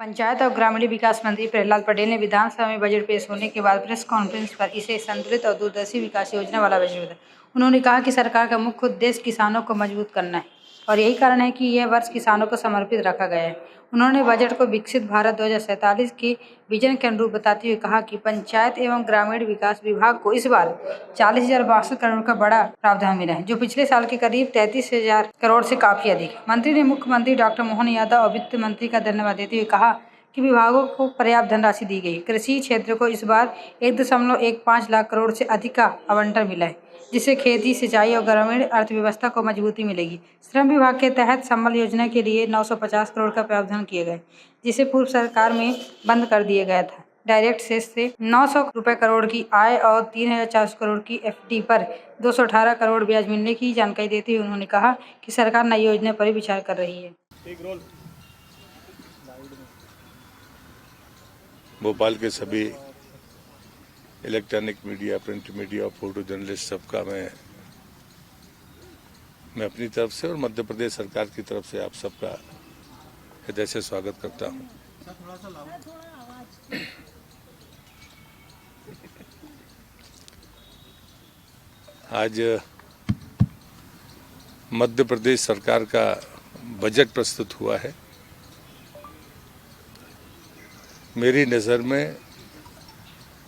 पंचायत और ग्रामीण विकास मंत्री प्रहलाद पटेल ने विधानसभा में बजट पेश होने के बाद प्रेस कॉन्फ्रेंस पर इसे संतुलित और दूरदर्शी विकास योजना वाला बजट बताया। उन्होंने कहा कि सरकार का मुख्य उद्देश्य किसानों को मजबूत करना है और यही कारण है कि यह वर्ष किसानों को समर्पित रखा गया है। उन्होंने बजट को विकसित भारत 2047 के विजन के अनुरूप बताते हुए कहा कि पंचायत एवं ग्रामीण विकास विभाग को इस बार 40,062 करोड़ का बड़ा प्रावधान मिला है, जो पिछले साल के करीब 33,000 करोड़ से काफी अधिक है। मंत्री ने मुख्यमंत्री डॉक्टर मोहन यादव और वित्त मंत्री का धन्यवाद देते हुए कहा कि विभागों को पर्याप्त धनराशि दी गई। कृषि क्षेत्र को इस बार 1.15 लाख करोड़ से अधिक का आवंटन मिला है, जिससे खेती, सिंचाई और ग्रामीण अर्थव्यवस्था को मजबूती मिलेगी। श्रम विभाग के तहत संबल योजना के लिए 950 करोड़ का प्रावधान किया गया, जिसे पूर्व सरकार में बंद कर दिया गया था। डायरेक्ट सेस से 900 करोड़ की आय और 3,400 करोड़ की एफडी पर 218 करोड़ ब्याज मिलने की जानकारी देते हुए उन्होंने कहा कि सरकार नई योजना पर विचार कर रही है। भोपाल के सभी electronic media, print media, photo journalist सबका मैं अपनी तरफ से और मध्य प्रदेश सरकार की तरफ से आप सबका हृदय से स्वागत करता हूं। आज मध्य प्रदेश सरकार का बजट प्रस्तुत हुआ है। मेरी नज़र में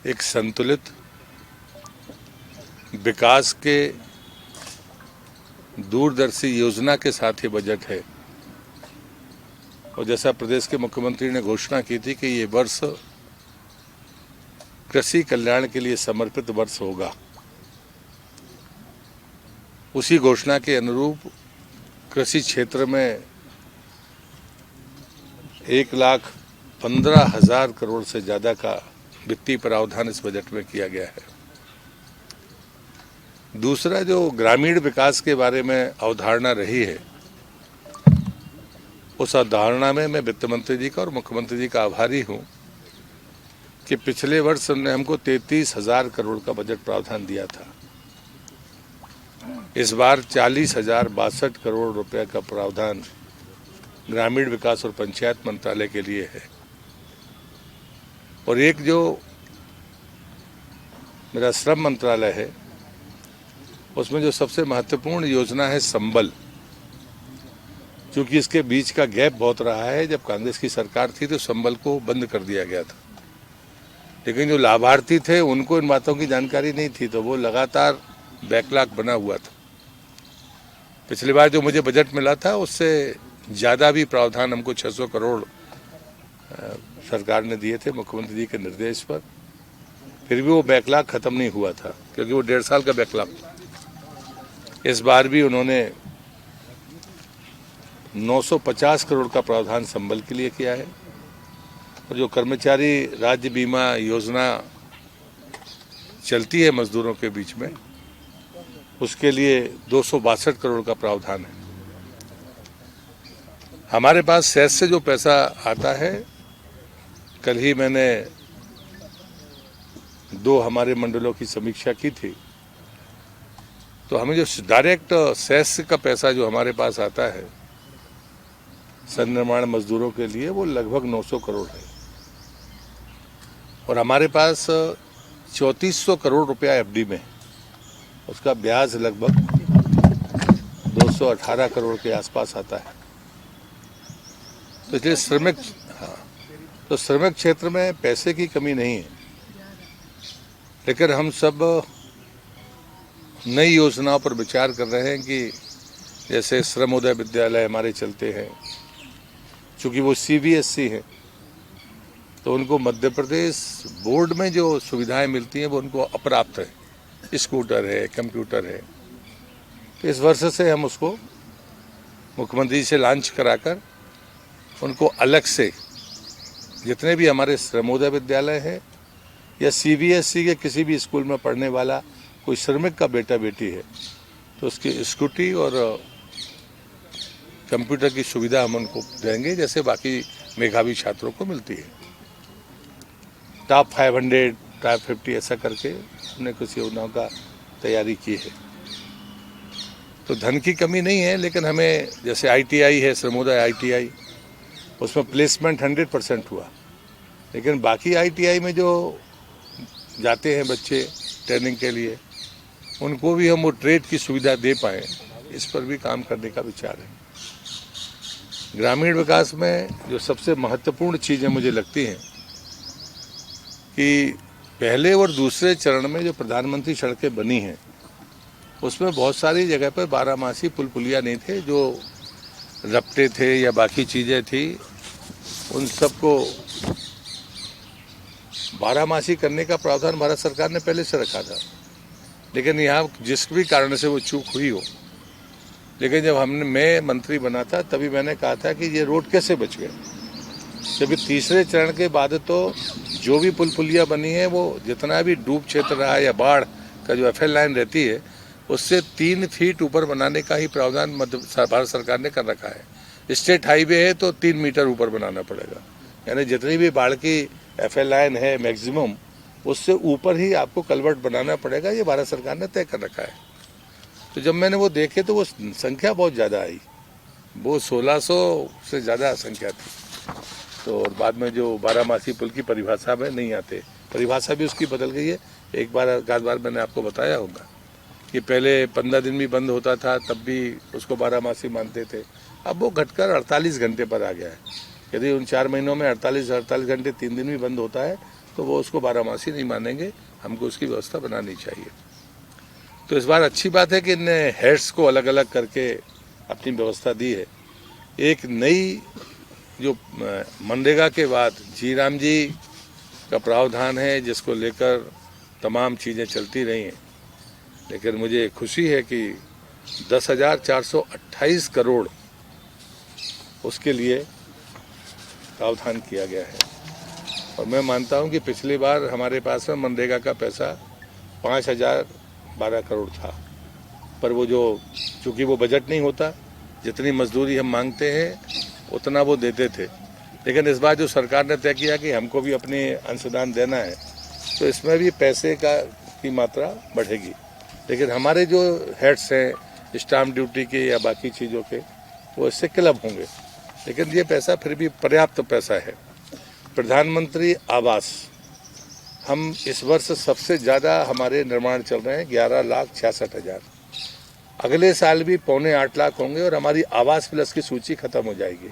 एक संतुलित विकास के दूरदर्शी योजना के साथ ये बजट है और जैसा प्रदेश के मुख्यमंत्री ने घोषणा की थी कि ये वर्ष कृषि कल्याण के लिए समर्पित वर्ष होगा, उसी घोषणा के अनुरूप कृषि क्षेत्र में 1,15,000 करोड़ से ज़्यादा का वित्तीय प्रावधान इस बजट में किया गया है। दूसरा, जो ग्रामीण विकास के बारे में अवधारणा रही है, उस अवधारणा में मैं वित्त मंत्री जी का और मुख्यमंत्री जी का आभारी हूं कि पिछले वर्ष उन्होंने हमको 33,000 करोड़ का बजट प्रावधान दिया था। इस बार 40,062 करोड़ रुपए का प्रावधान ग्रामीण विकास और पंचायत मंत्रालय के लिए है। और एक जो मेरा श्रम मंत्रालय है, उसमें जो सबसे महत्वपूर्ण योजना है संबल, क्योंकि इसके बीच का गैप बहुत रहा है। जब कांग्रेस की सरकार थी तो संबल को बंद कर दिया गया था, लेकिन जो लाभार्थी थे उनको इन बातों की जानकारी नहीं थी, तो वो लगातार बैकलॉग बना हुआ था। पिछली बार जो मुझे बजट मिला था उससे ज़्यादा भी प्रावधान हमको 600 करोड़ सरकार ने दिए थे मुख्यमंत्री जी के निर्देश पर, फिर भी वो बैकलॉग खत्म नहीं हुआ था, क्योंकि वो 1.5 साल का बैकलॉग था। इस बार भी उन्होंने 950 करोड़ का प्रावधान संबल के लिए किया है और जो कर्मचारी राज्य बीमा योजना चलती है मजदूरों के बीच में, उसके लिए 262 करोड़ का प्रावधान है। हमारे पास सेस से जो पैसा आता है, कल ही मैंने 2 हमारे मंडलों की समीक्षा की थी, तो हमें जो डायरेक्ट सेस का पैसा जो हमारे पास आता है संनिर्माण मजदूरों के लिए, वो लगभग 900 करोड़ है और हमारे पास 3400 करोड़ रुपया एफडी में, उसका ब्याज लगभग 218 करोड़ के आसपास आता है। तो इसलिए श्रमिक क्षेत्र में पैसे की कमी नहीं है, लेकिन हम सब नई योजनाओं पर विचार कर रहे हैं कि जैसे श्रमोदय विद्यालय हमारे चलते हैं, चूँकि वो CBSE है, तो उनको मध्य प्रदेश बोर्ड में जो सुविधाएं मिलती हैं वो उनको अप्राप्त है। स्कूटर है, कंप्यूटर है, तो इस वर्ष से हम उसको मुख्यमंत्री से लॉन्च कराकर उनको अलग से, जितने भी हमारे श्रमोदय विद्यालय है या CBSE के किसी भी स्कूल में पढ़ने वाला कोई श्रमिक का बेटा बेटी है, तो उसकी स्कूटी और कंप्यूटर की सुविधा हम उनको देंगे, जैसे बाकी मेधावी छात्रों को मिलती है। टॉप 500, टॉप 50 ऐसा करके हमने कुछ योजनाओं का तैयारी की है। तो धन की कमी नहीं है, लेकिन हमें जैसे ITI है, श्रमोदय ITI, उसमें प्लेसमेंट 100% हुआ। लेकिन बाकी ITI में जो जाते हैं बच्चे ट्रेनिंग के लिए, उनको भी हम वो ट्रेड की सुविधा दे पाएँ, इस पर भी काम करने का विचार है। ग्रामीण विकास में जो सबसे महत्वपूर्ण चीज़ें मुझे लगती हैं कि पहले और दूसरे चरण में जो प्रधानमंत्री सड़कें बनी हैं, उसमें बहुत सारी जगह पर बारहमासी पुल पुलिया नहीं थे, जो रपटे थे या बाकी चीज़ें थी, उन सबको बारहमासी करने का प्रावधान भारत सरकार ने पहले से रखा था। लेकिन यहाँ जिस भी कारण से वो चूक हुई हो, लेकिन जब मैं मंत्री बना था तभी मैंने कहा था कि ये रोड कैसे बच गए, जबकि तीसरे चरण के बाद तो जो भी पुल पुलिया बनी है वो जितना भी डूब क्षेत्र रहा है या बाढ़ का जो FL लाइन रहती है उससे 3 फीट ऊपर बनाने का ही प्रावधान भारत सरकार ने कर रखा है। स्टेट हाईवे है तो 3 मीटर ऊपर बनाना पड़ेगा, यानी जितनी भी बाढ़ की FL लाइन है मैक्सिमम उससे ऊपर ही आपको कलवर्ट बनाना पड़ेगा, ये भारत सरकार ने तय कर रखा है। तो जब मैंने वो देखे तो वो संख्या बहुत ज़्यादा आई, वो 1600 से ज़्यादा संख्या थी। तो और बाद में जो बारहमासी पुल की परिभाषा में नहीं आते, परिभाषा भी उसकी बदल गई है। एक बार मैंने आपको बताया होगा कि पहले 15 दिन भी बंद होता था तब भी उसको बारहमासी मानते थे, अब वो घटकर 48 घंटे पर आ गया है। यदि उन 4 महीनों में 48 घंटे 3 दिन भी बंद होता है तो वो उसको बारहमासी नहीं मानेंगे, हमको उसकी व्यवस्था बनानी चाहिए। तो इस बार अच्छी बात है कि इनने हेड्स को अलग अलग करके अपनी व्यवस्था दी है। एक नई जो मनरेगा के बाद जीराम जी का प्रावधान है जिसको लेकर तमाम चीज़ें चलती रही हैं, लेकिन मुझे खुशी है कि 10,428 करोड़ उसके लिए प्रावधान किया गया है। और मैं मानता हूं कि पिछली बार हमारे पास में मनरेगा का पैसा 5,012 करोड़ था, पर वो जो चूँकि वो बजट नहीं होता, जितनी मजदूरी हम मांगते हैं उतना वो देते थे। लेकिन इस बार जो सरकार ने तय किया कि हमको भी अपने अंशदान देना है तो इसमें भी पैसे की मात्रा बढ़ेगी। लेकिन हमारे जो हेड्स हैं स्टाम्प ड्यूटी के या बाकी चीज़ों के, वो इससे क्लब होंगे, लेकिन ये पैसा फिर भी पर्याप्त पैसा है। प्रधानमंत्री आवास, हम इस वर्ष सबसे ज़्यादा हमारे निर्माण चल रहे हैं 11,66,000। अगले साल भी 7.25 लाख होंगे और हमारी आवास प्लस की सूची खत्म हो जाएगी।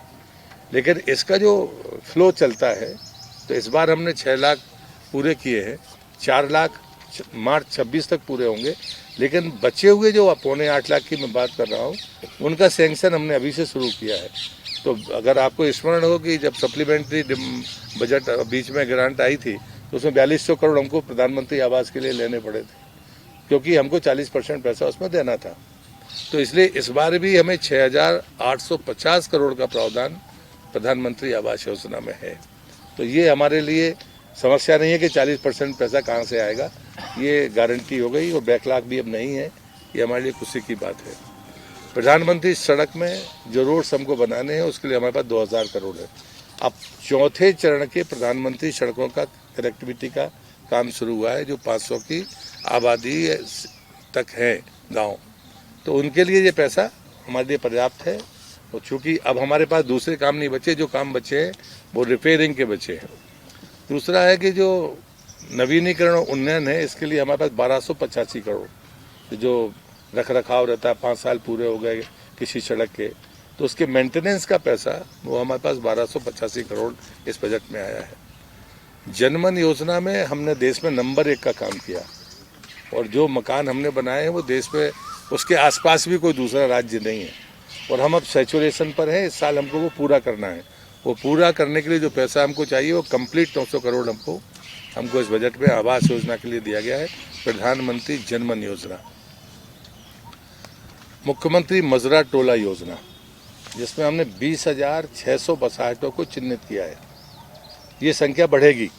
लेकिन इसका जो फ्लो चलता है तो इस बार हमने 6 लाख पूरे किए हैं, 4 लाख मार्च 26 तक पूरे होंगे। लेकिन बचे हुए जो 7.25 लाख की मैं बात कर रहा हूँ उनका सैंक्शन हमने अभी से शुरू किया है। तो अगर आपको स्मरण हो कि जब सप्लीमेंट्री बजट बीच में ग्रांट आई थी तो उसमें 4200 करोड़ हमको प्रधानमंत्री आवास के लिए लेने पड़े थे, क्योंकि हमको 40% पैसा उसमें देना था। तो इसलिए इस बार भी हमें 6,850 करोड़ का प्रावधान प्रधानमंत्री आवास योजना में है। तो ये हमारे लिए समस्या नहीं है कि 40% पैसा कहाँ से आएगा, ये गारंटी हो गई और बैकलॉग भी अब नहीं है, ये हमारे लिए खुशी की बात है। प्रधानमंत्री सड़क में जो रोड्स हमको बनाने हैं उसके लिए हमारे पास 2,000 करोड़ है। अब चौथे चरण के प्रधानमंत्री सड़कों का कनेक्टिविटी का काम शुरू हुआ है, जो 500 की आबादी तक है गाँव, तो उनके लिए ये पैसा हमारे लिए पर्याप्त है। और चूँकि अब हमारे पास दूसरे काम नहीं बचे, जो काम बचे हैं वो रिपेयरिंग के बचे हैं। दूसरा है कि जो नवीनीकरण और उन्नयन है इसके लिए हमारे पास 1285 करोड़ जो रख रखाव रहता है, 5 साल पूरे हो गए किसी सड़क के, तो उसके मेंटेनेंस का पैसा वो हमारे पास 1285 करोड़ इस बजट में आया है। जनमन योजना में हमने देश में नंबर 1 का काम किया और जो मकान हमने बनाए हैं वो देश में उसके आसपास भी कोई दूसरा राज्य नहीं है और हम अब सैचुरेशन पर हैं। इस साल हमको वो पूरा करना है। वो पूरा करने के लिए जो पैसा हमको चाहिए वो कंप्लीट 900 करोड़ हमको इस बजट में आवास योजना के लिए दिया गया है। प्रधानमंत्री जनमन योजना, मुख्यमंत्री मजरा टोला योजना, जिसमें हमने 20,600 बसाहटों को चिन्हित किया है। ये संख्या बढ़ेगी,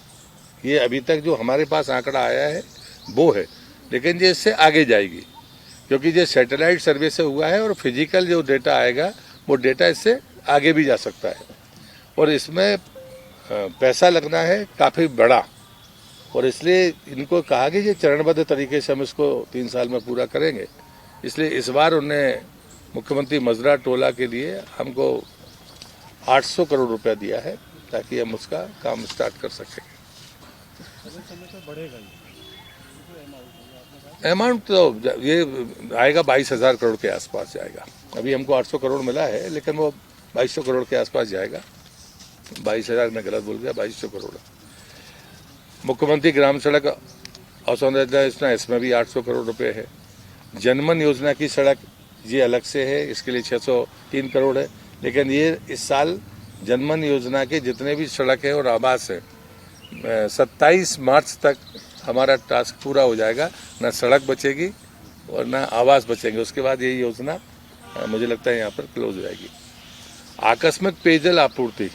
ये अभी तक जो हमारे पास आंकड़ा आया है वो है, लेकिन ये इससे आगे जाएगी क्योंकि ये सैटेलाइट सर्वे से हुआ है और फिजिकल जो डेटा आएगा वो डेटा इससे आगे भी जा सकता है। और इसमें पैसा लगना है काफ़ी बड़ा और इसलिए इनको कहा कि ये चरणबद्ध तरीके से हम इसको 3 साल में पूरा करेंगे। इसलिए इस बार उन्हें मुख्यमंत्री मजरा टोला के लिए हमको 800 करोड़ रुपया दिया है ताकि हम उसका काम स्टार्ट कर सकें। अमाउंट तो ये आएगा 22,000 करोड़ के आसपास जाएगा। अभी हमको 800 करोड़ मिला है, लेकिन वो 2200 करोड़ के आसपास जाएगा। 22,000 में गलत बोल गया, 2200 करोड़। मुख्यमंत्री ग्राम सड़क और सौंदर्य योजना, इसमें भी 800 करोड़ रुपए है। जनमन योजना की सड़क ये अलग से है, इसके लिए 603 करोड़ है। लेकिन ये इस साल जनमन योजना के जितने भी सड़क है और आवास है, 27 मार्च तक हमारा टास्क पूरा हो जाएगा। ना सड़क बचेगी और ना आवास बचेंगे। उसके बाद ये योजना मुझे लगता है यहाँ पर क्लोज हो जाएगी। आकस्मिक पेयजल आपूर्ति